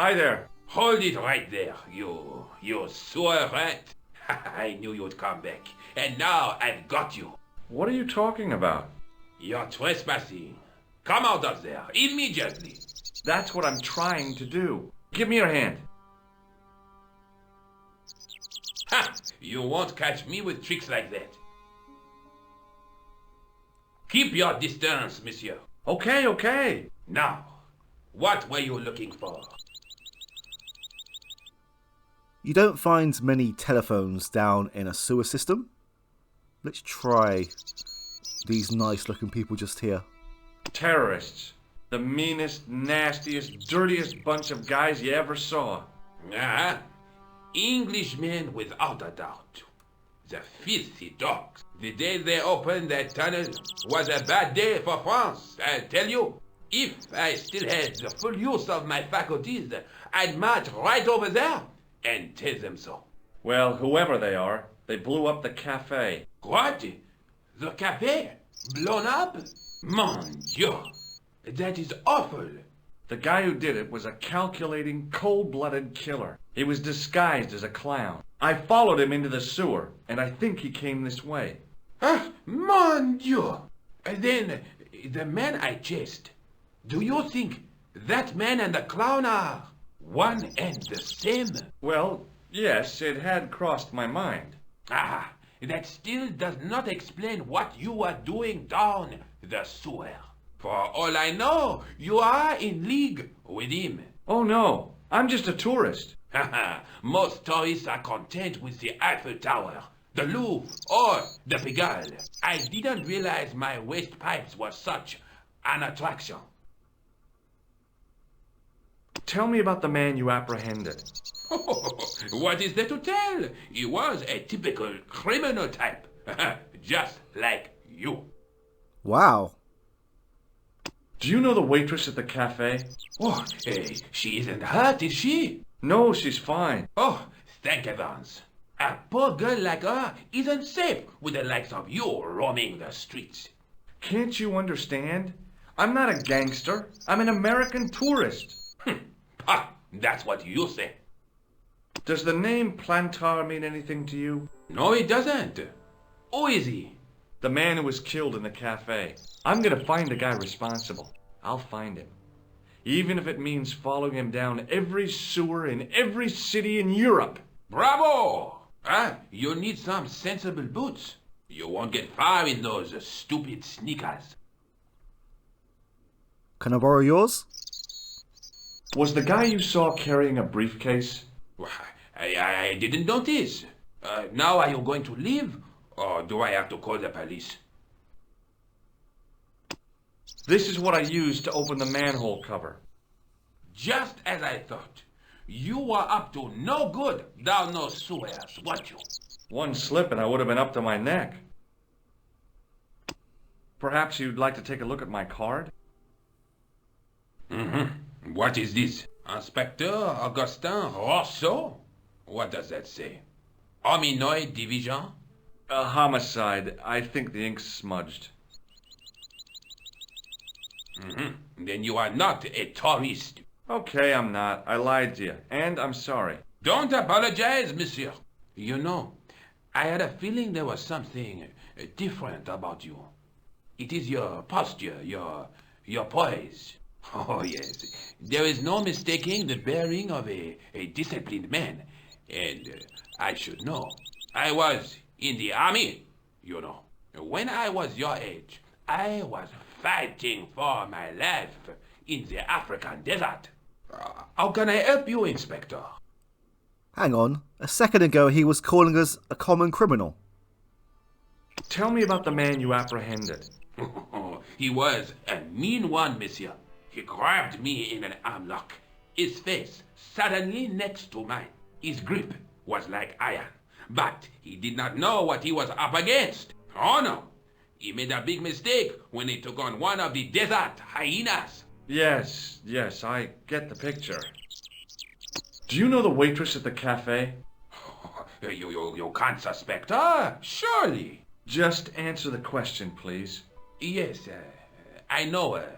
Hi there. Hold it right there, you sewer rat. I knew you'd come back, and now I've got you. What are you talking about? You're trespassing. Come out of there, immediately. That's what I'm trying to do. Give me your hand. Ha! You won't catch me with tricks like that. Keep your distance, monsieur. Okay. Now, what were you looking for? You don't find many telephones down in a sewer system. Let's try these nice looking people just here. Terrorists. The meanest, nastiest, dirtiest bunch of guys you ever saw. Ah, Englishmen without a doubt. The filthy dogs. The day they opened that tunnel was a bad day for France, I tell you. If I still had the full use of my faculties, I'd march right over there and tell them so. Well, whoever they are, they blew up the cafe. What? The cafe? Blown up? Mon Dieu! That is awful. The guy who did it was a calculating, cold-blooded killer. He was disguised as a clown. I followed him into the sewer, and I think he came this way. Ah, mon Dieu! Then, the man I chased, do you think that man and the clown are one and the same? Well, yes, it had crossed my mind. Ah, that still does not explain what you are doing down the sewer. For all I know, you are in league with him. Oh no, I'm just a tourist. Haha, most tourists are content with the Eiffel Tower, the Louvre, or the Pigalle. I didn't realize my waste pipes were such an attraction. Tell me about the man you apprehended. What is there to tell? He was a typical criminal type, just like you. Wow. Do you know the waitress at the cafe? Oh, she isn't hurt, is she? No, she's fine. Oh, thank heavens. A poor girl like her isn't safe with the likes of you roaming the streets. Can't you understand? I'm not a gangster. I'm an American tourist. Ah, that's what you say. Does the name Plantar mean anything to you? No, it doesn't. Who is he? The man who was killed in the cafe. I'm gonna find the guy responsible. I'll find him. Even if it means following him down every sewer in every city in Europe. Bravo! You need some sensible boots. You won't get far in those stupid sneakers. Can I borrow yours? Was the guy you saw carrying a briefcase? I didn't notice. Now are you going to leave? Or do I have to call the police? This is what I used to open the manhole cover. Just as I thought. You were up to no good down those sewers, weren't you? One slip and I would have been up to my neck. Perhaps you'd like to take a look at my card? Mm-hmm. What is this? Inspector Augustin Rousseau? What does that say? Hominoid Division? A homicide. I think the ink's smudged. Mm-hmm. Then you are not a tourist. Okay, I'm not. I lied to you. And I'm sorry. Don't apologize, monsieur. You know, I had a feeling there was something different about you. It is your posture, your poise. Oh, yes. There is no mistaking the bearing of a disciplined man. And I should know. I was in the army, you know. When I was your age, I was fighting for my life in the African desert. How can I help you, Inspector? Hang on. A second ago he was calling us a common criminal. Tell me about the man you apprehended. He was a mean one, monsieur. He grabbed me in an armlock. His face suddenly next to mine. His grip was like iron. But he did not know what he was up against. Oh no! He made a big mistake when he took on one of the desert hyenas. Yes, I get the picture. Do you know the waitress at the cafe? You can't suspect her, surely. Just answer the question, please. Yes, I know her.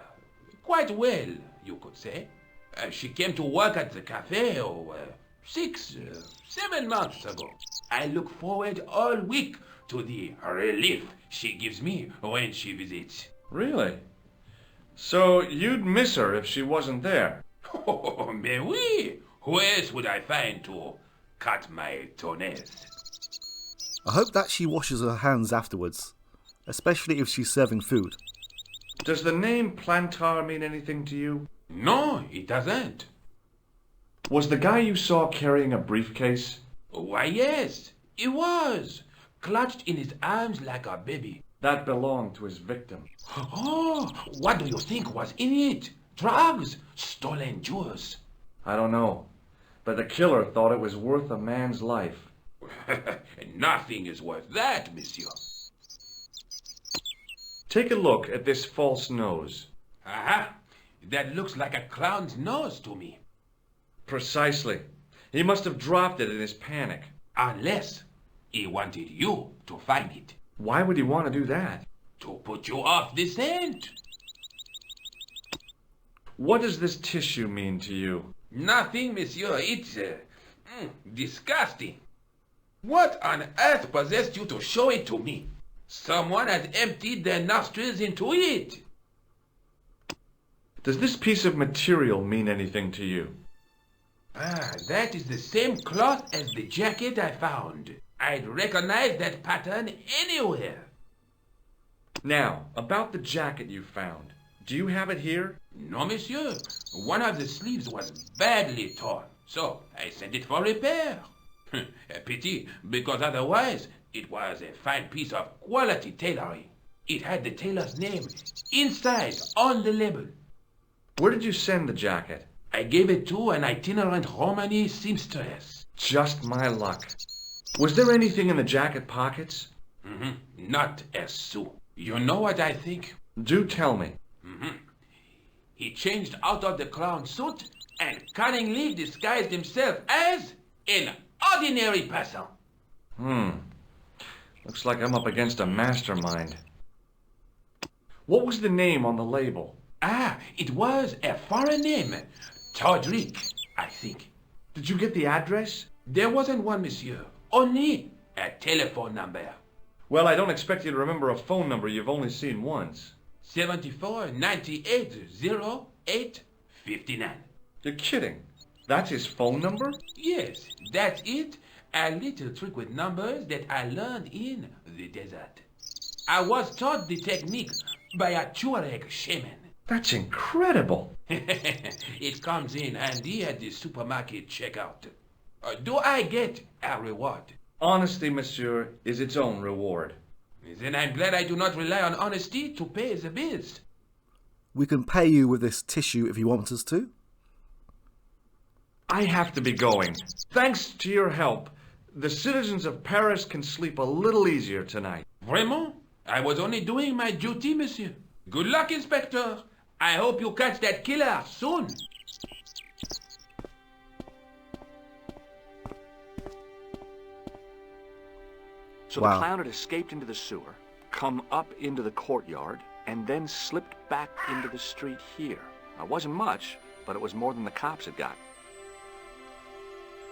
Quite well, you could say. She came to work at the cafe 7 months ago. I look forward all week to the relief she gives me when she visits. Really? So you'd miss her if she wasn't there? Oh, mais oui! Who else would I find to cut my toenails? I hope that she washes her hands afterwards, especially if she's serving food. Does the name Plantar mean anything to you? No, it doesn't. Was the guy you saw carrying a briefcase? Why, yes, he was. Clutched in his arms like a baby. That belonged to his victim. Oh, what do you think was in it? Drugs? Stolen jewels? I don't know, but the killer thought it was worth a man's life. Nothing is worth that, monsieur. Take a look at this false nose. Aha! That looks like a clown's nose to me. Precisely. He must have dropped it in his panic. Unless he wanted you to find it. Why would he want to do that? To put you off the scent. What does this tissue mean to you? Nothing, monsieur. It's disgusting. What on earth possessed you to show it to me? Someone has emptied their nostrils into it. Does this piece of material mean anything to you? Ah, that is the same cloth as the jacket I found. I'd recognize that pattern anywhere. Now, about the jacket you found. Do you have it here? No, monsieur. One of the sleeves was badly torn, so I sent it for repair. A pity, because otherwise it was a fine piece of quality tailoring. It had the tailor's name inside on the label. Where did you send the jacket? I gave it to an itinerant Romany seamstress. Just my luck. Was there anything in the jacket pockets? Not a sou. You know what I think? Do tell me. He changed out of the clown suit and cunningly disguised himself as an ordinary person. Looks like I'm up against a mastermind. What was the name on the label? Ah, it was a foreign name. Todrick, I think. Did you get the address? There wasn't one, monsieur. Only a telephone number. Well, I don't expect you to remember a phone number you've only seen once. 74 98 08 59. You're kidding. That's his phone number? Yes, that's it. A little trick with numbers that I learned in the desert. I was taught the technique by a Tuareg shaman. That's incredible. It comes in handy at the supermarket checkout. Do I get a reward? Honesty, monsieur, is its own reward. Then I'm glad I do not rely on honesty to pay the bills. We can pay you with this tissue if you want us to. I have to be going. Thanks to your help, the citizens of Paris can sleep a little easier tonight. Vraiment? I was only doing my duty, monsieur. Good luck, Inspector. I hope you catch that killer soon. So Wow. the clown had escaped into the sewer, come up into the courtyard, and then slipped back into the street here. It wasn't much, but it was more than the cops had got.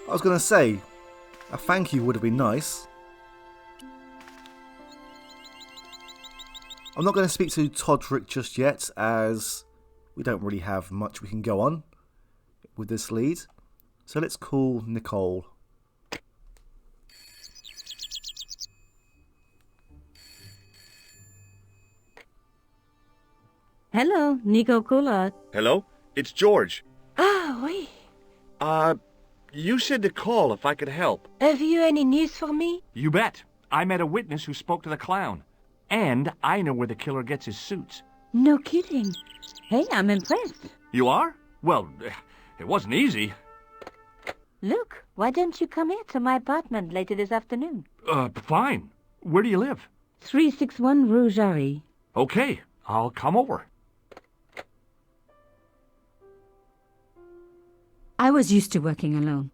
I was going to say, a thank you would have been nice. I'm not going to speak to Todrick just yet, as we don't really have much we can go on with this lead. So let's call Nicole. Hello, Nico Coulard. Hello? It's George. Ah, oui. You said to call if I could help. Have you any news for me? You bet. I met a witness who spoke to the clown. And I know where the killer gets his suits. No kidding. Hey, I'm impressed. You are? Well, it wasn't easy. Look, why don't you come here to my apartment later this afternoon? Fine. Where do you live? 361 Rue Jarry. Okay, I'll come over. I was used to working alone,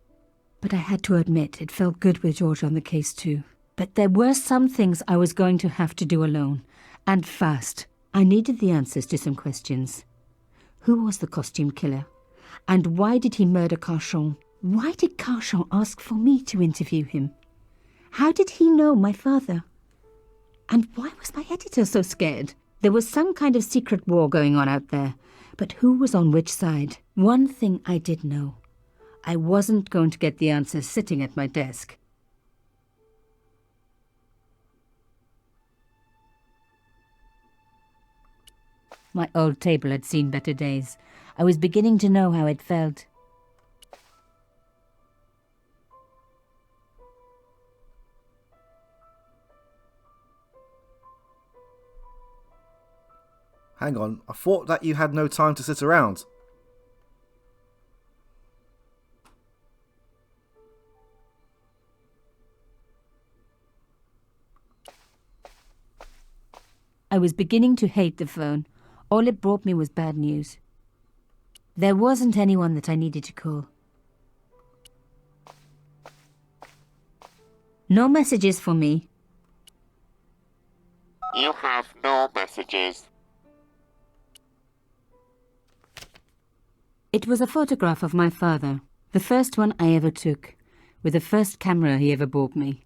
but I had to admit it felt good with George on the case too. But there were some things I was going to have to do alone, and fast. I needed the answers to some questions. Who was the costume killer? And why did he murder Carchon? Why did Carchon ask for me to interview him? How did he know my father? And why was my editor so scared? There was some kind of secret war going on out there, but who was on which side? One thing I did know. I wasn't going to get the answers sitting at my desk. My old table had seen better days. I was beginning to know how it felt. Hang on, I thought that you had no time to sit around. I was beginning to hate the phone. All it brought me was bad news. There wasn't anyone that I needed to call. No messages for me. You have no messages. It was a photograph of my father, the first one I ever took, with the first camera he ever bought me.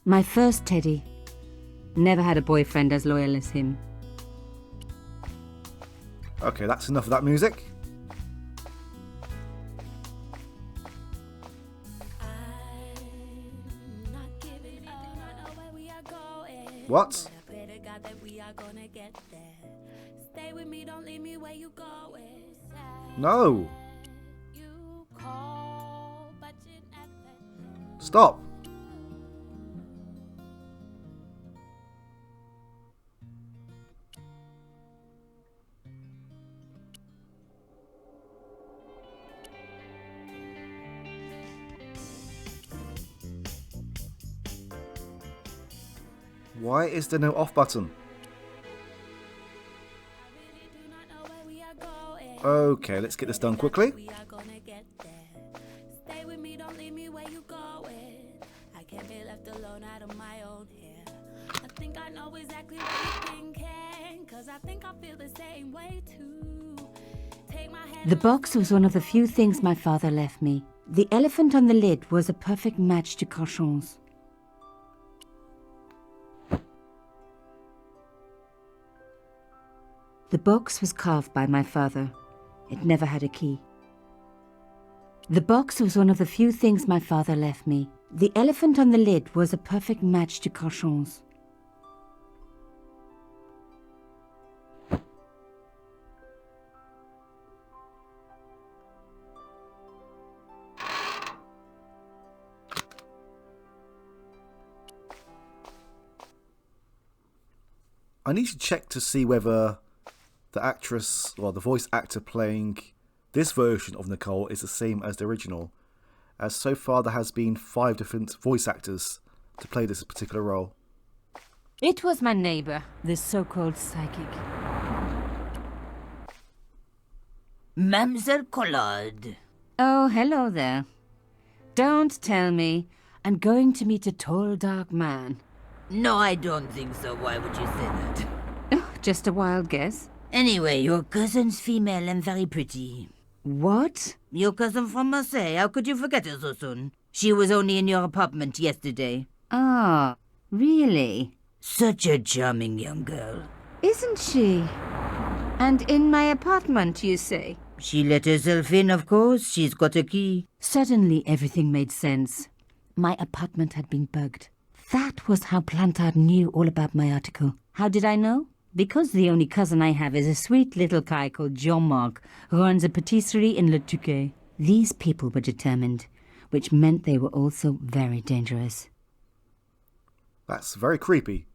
My first Teddy. Never had a boyfriend as loyal as him. Okay, that's enough of that music. What? No. Stop. Why is there no off button? Okay, let's get this done quickly. The box was one of the few things my father left me. The elephant on the lid was a perfect match to Carchon's. The box was carved by my father. It never had a key. The box was one of the few things my father left me. The elephant on the lid was a perfect match to Carchon's. I need to check to see whether the actress, or the voice actor playing this version of Nicole is the same as the original, as so far there has been 5 different voice actors to play this particular role. It was my neighbor, this so-called psychic. Mademoiselle Collard. Oh, hello there. Don't tell me. I'm going to meet a tall, dark man. No, I don't think so. Why would you say that? Oh, just a wild guess. Anyway, your cousin's female and very pretty. What? Your cousin from Marseille. How could you forget her so soon? She was only in your apartment yesterday. Ah, really? Such a charming young girl. Isn't she? And in my apartment, you say? She let herself in, of course. She's got a key. Suddenly, everything made sense. My apartment had been bugged. That was how Plantard knew all about my article. How did I know? Because the only cousin I have is a sweet little guy called Jean-Marc, who runs a patisserie in Le Touquet. These people were determined, which meant they were also very dangerous. That's very creepy.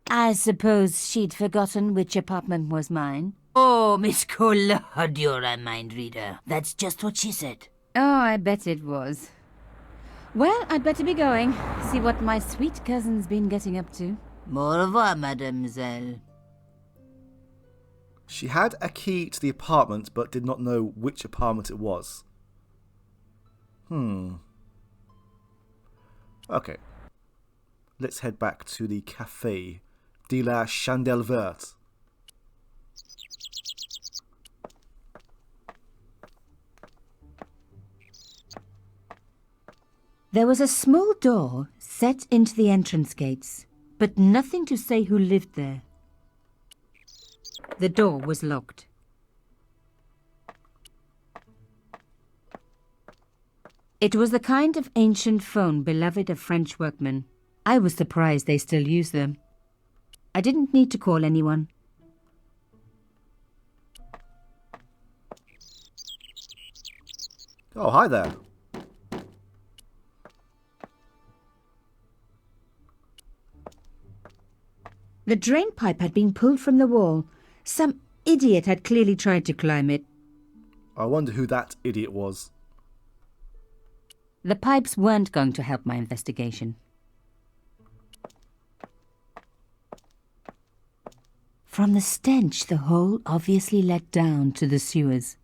I suppose she'd forgotten which apartment was mine. Oh, Miss Collard, you're a mind reader. That's just what she said. Oh, I bet it was. Well, I'd better be going. See what my sweet cousin's been getting up to. Au revoir, mademoiselle. She had a key to the apartment but did not know which apartment it was. Okay. Let's head back to the Café de la Chandelle Verte. There was a small door set into the entrance gates, but nothing to say who lived there. The door was locked. It was the kind of ancient phone beloved of French workmen. I was surprised they still used them. I didn't need to call anyone. Oh, hi there. The drain pipe had been pulled from the wall. Some idiot had clearly tried to climb it. I wonder who that idiot was. The pipes weren't going to help my investigation. From the stench, the hole obviously led down to the sewers.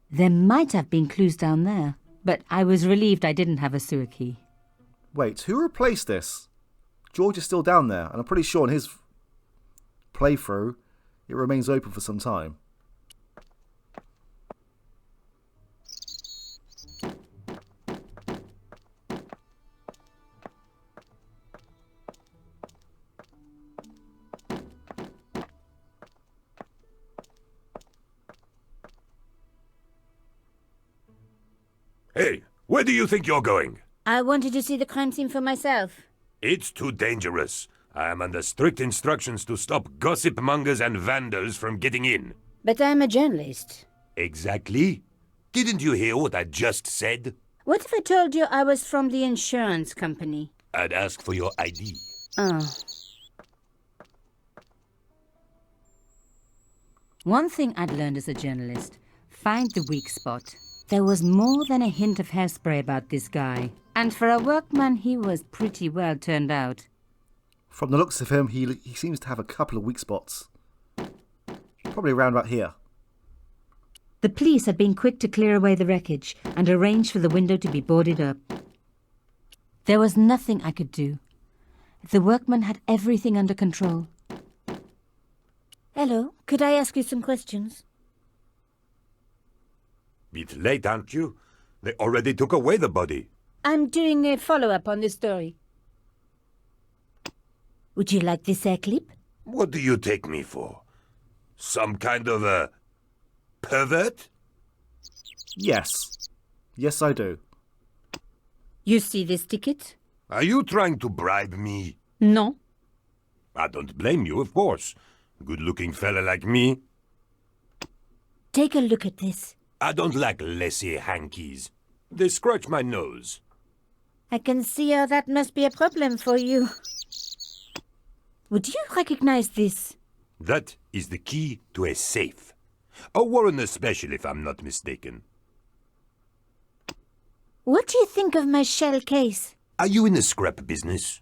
There might have been clues down there, but I was relieved I didn't have a sewer key. Wait, who replaced this? George is still down there, and I'm pretty sure in his playthrough, it remains open for some time. Hey, where do you think you're going? I wanted to see the crime scene for myself. It's too dangerous. I am under strict instructions to stop gossip mongers and vandals from getting in. But I'm a journalist. Exactly. Didn't you hear what I just said? What if I told you I was from the insurance company? I'd ask for your ID. Oh. One thing I'd learned as a journalist: find the weak spot. There was more than a hint of hairspray about this guy, and for a workman he was pretty well turned out. From the looks of him, he seems to have a couple of weak spots. Probably around about here. The police had been quick to clear away the wreckage and arrange for the window to be boarded up. There was nothing I could do. The workman had everything under control. Hello, could I ask you some questions? Bit late, aren't you? They already took away the body. I'm doing a follow-up on this story. Would you like this hair clip? What do you take me for? Some kind of a pervert? Yes. Yes, I do. You see this ticket? Are you trying to bribe me? No. I don't blame you, of course. Good-looking fella like me. Take a look at this. I don't like laissez hankies. They scratch my nose. I can see how that must be a problem for you. Would you recognize this? That is the key to a safe. A Warrener special, if I'm not mistaken. What do you think of my shell case? Are you in the scrap business?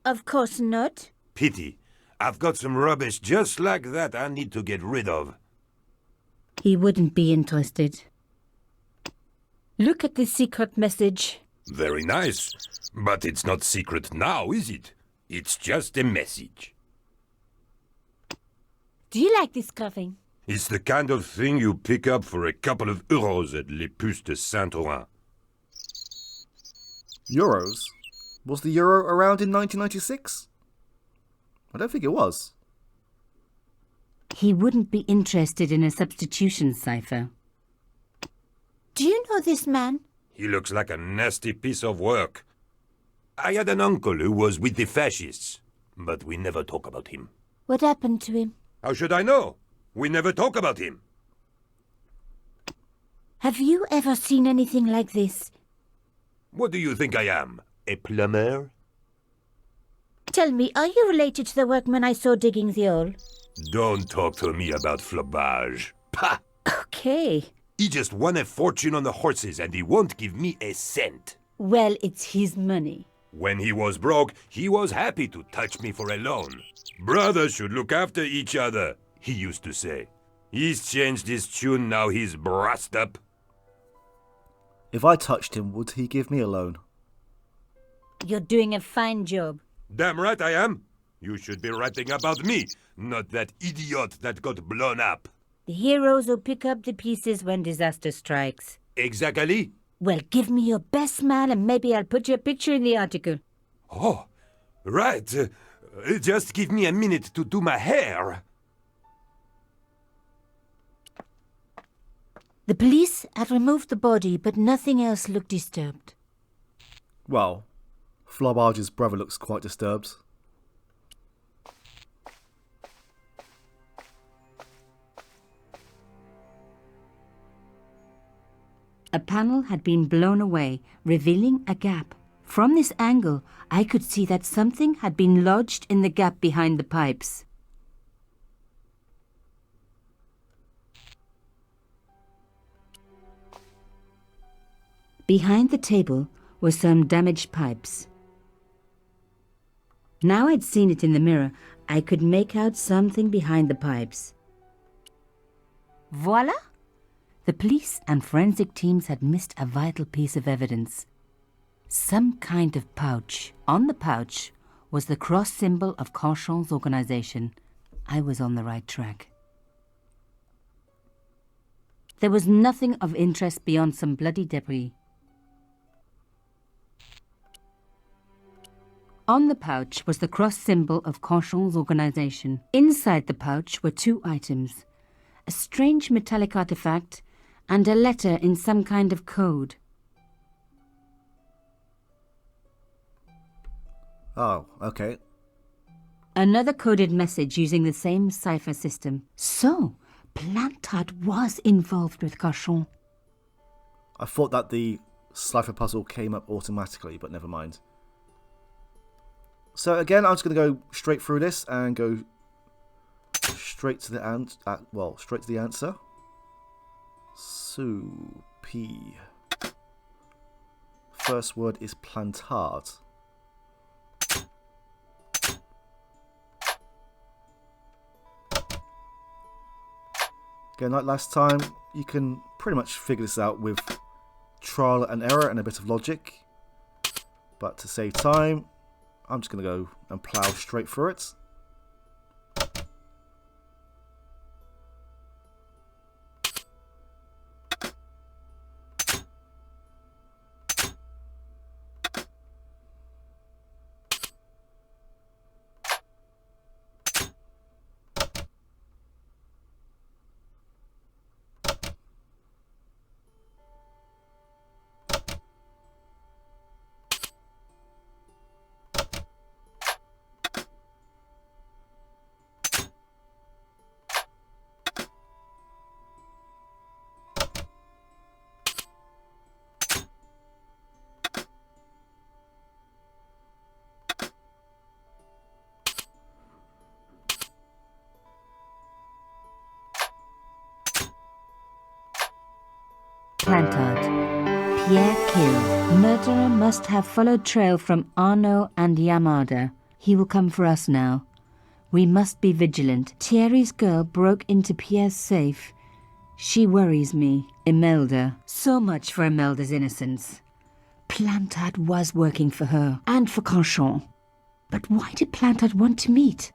Of course not. Pity. I've got some rubbish just like that I need to get rid of. He wouldn't be interested. Look at this secret message. Very nice. But it's not secret now, is it? It's just a message. Do you like this carving? It's the kind of thing you pick up for a couple of euros at Les Puces de Saint-Ouen. Euros? Was the euro around in 1996? I don't think it was. He wouldn't be interested in a substitution cipher. Do you know this man? He looks like a nasty piece of work. I had an uncle who was with the fascists, but we never talk about him. What happened to him? How should I know? We never talk about him. Have you ever seen anything like this? What do you think I am? A plumber? Tell me, are you related to the workman I saw digging the hole? Don't talk to me about flobage. Pah! Okay. He just won a fortune on the horses and he won't give me a cent. Well, it's his money. When he was broke, he was happy to touch me for a loan. Brothers should look after each other. he used to say. He's changed his tune, now he's brassed up. If I touched him, would he give me a loan? You're doing a fine job. Damn right I am. You should be writing about me, not that idiot that got blown up. The heroes who pick up the pieces when disaster strikes. Exactly. Well, give me your best smile and maybe I'll put your picture in the article. Oh, right. Just give me a minute to do my hair. The police had removed the body, but nothing else looked disturbed. Well, Flauberge's brother looks quite disturbed. A panel had been blown away, revealing a gap. From this angle, I could see that something had been lodged in the gap behind the pipes. Behind the table were some damaged pipes. Now I'd seen it in the mirror, I could make out something behind the pipes. Voila! The police and forensic teams had missed a vital piece of evidence. Some kind of pouch. On the pouch was the cross symbol of Cauchon's organization. I was on the right track. There was nothing of interest beyond some bloody debris. On the pouch was the cross symbol of Cauchon's organization. Inside the pouch were two items: a strange metallic artifact and a letter in some kind of code. Oh, okay. Another coded message using the same cipher system. So, Plantard was involved with Cauchon. I thought that the cipher puzzle came up automatically, but never mind. So again, I'm just going to go straight through this and go straight to the answer. P. First word is Plantard. Again, like last time, you can pretty much figure this out with trial and error and a bit of logic. But to save time, I'm just going to go and plough straight through it. Plantard. Pierre Kill. Murderer must have followed trail from Arnaud and Yamada. He will come for us now. We must be vigilant. Thierry's girl broke into Pierre's safe. She worries me. Imelda. So much for Imelda's innocence. Plantard was working for her, and for Cauchon. But why did Plantard want to meet?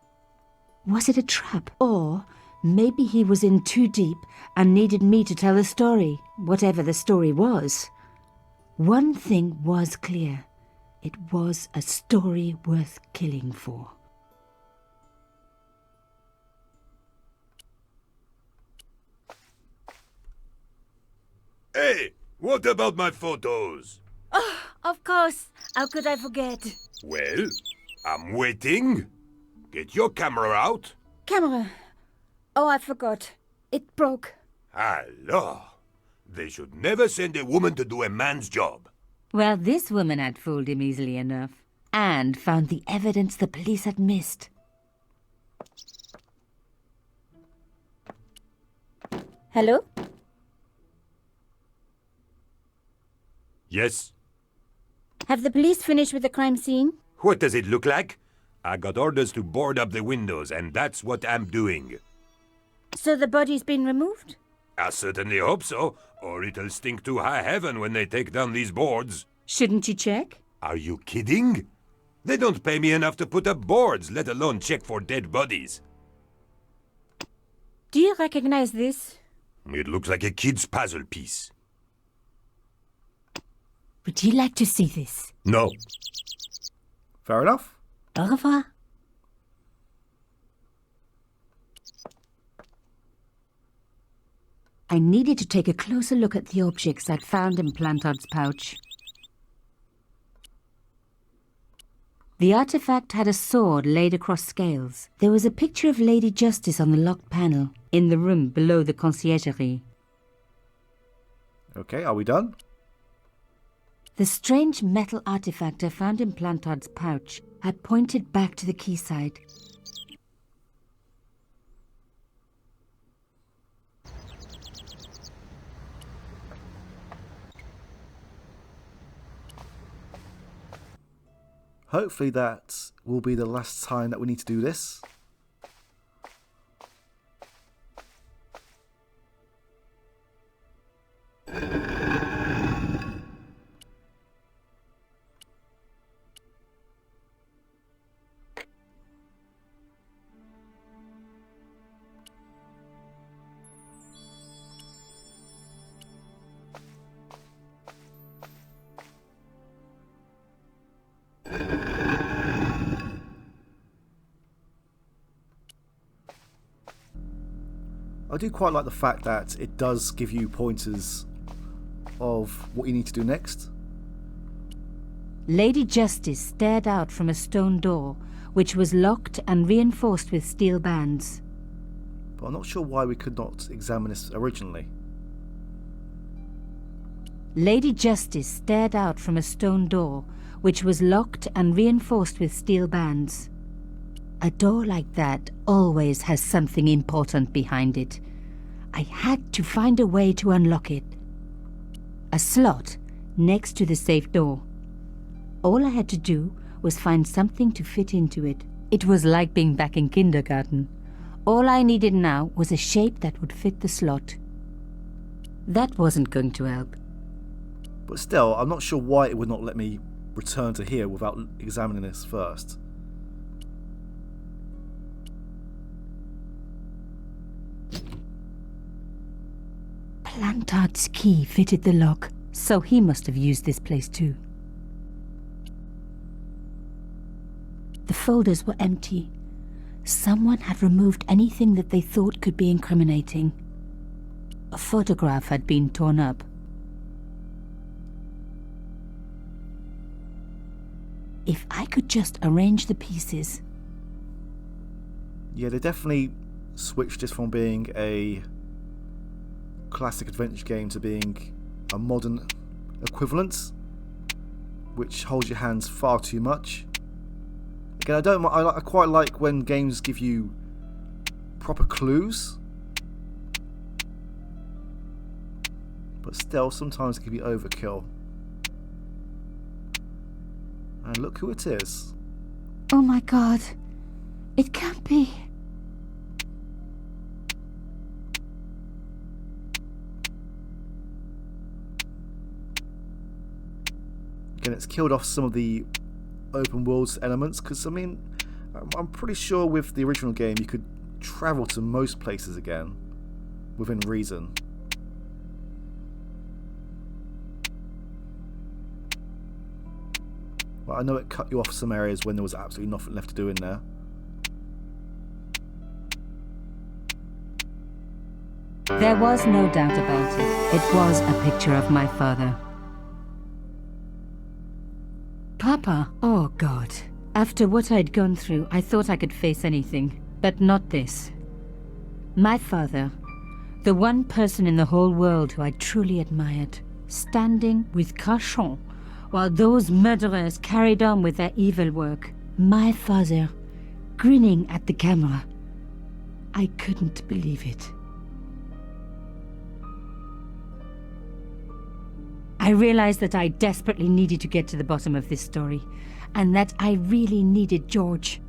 Was it a trap? Or maybe he was in too deep and needed me to tell the story, whatever the story was. One thing was clear. It was a story worth killing for. Hey, what about my photos? Oh, of course. How could I forget? Well, I'm waiting. Get your camera out. Camera. Oh, I forgot. It broke. Alors, they should never send a woman to do a man's job. Well, this woman had fooled him easily enough, and found the evidence the police had missed. Hello? Yes? Have the police finished with the crime scene? What does it look like? I got orders to board up the windows, and that's what I'm doing. So the body's been removed? I certainly hope so, or it'll stink to high heaven when they take down these boards. Shouldn't you check? Are you kidding? They don't pay me enough to put up boards, let alone check for dead bodies. Do you recognize this? It looks like a kid's puzzle piece. Would you like to see this? No. Fair enough. Au revoir. I needed to take a closer look at the objects I'd found in Plantard's pouch. The artifact had a sword laid across scales. There was a picture of Lady Justice on the locked panel, in the room below the conciergerie. Okay, are we done? The strange metal artifact I found in Plantard's pouch had pointed back to the quayside. Hopefully that will be the last time that we need to do this. I do quite like the fact that it does give you pointers of what you need to do next. Lady Justice stared out from a stone door, which was locked and reinforced with steel bands. But I'm not sure why we could not examine this originally. Lady Justice stared out from a stone door, which was locked and reinforced with steel bands. A door like that always has something important behind it. I had to find a way to unlock it. A slot next to the safe door. All I had to do was find something to fit into it. It was like being back in kindergarten. All I needed now was a shape that would fit the slot. That wasn't going to help. But still, I'm not sure why it would not let me return to here without examining this first. Plantard's key fitted the lock, so he must have used this place too. The folders were empty. Someone had removed anything that they thought could be incriminating. A photograph had been torn up. If I could just arrange the pieces. Yeah, they definitely switched this from being a classic adventure game to being a modern equivalent, which holds your hands far too much. Again, I quite like when games give you proper clues, but still sometimes it can be overkill. And look who it is. Oh my god, it can't be. Again, it's killed off some of the open world elements, because I mean, I'm pretty sure with the original game you could travel to most places again within reason. Well, I know it cut you off some areas when there was absolutely nothing left to do in there. There was no doubt about it. It was a picture of my father. Papa, oh God. After what I'd gone through, I thought I could face anything, but not this. My father, the one person in the whole world who I truly admired, standing with Cachon while those murderers carried on with their evil work. My father, grinning at the camera. I couldn't believe it. I realized that I desperately needed to get to the bottom of this story, and that I really needed George.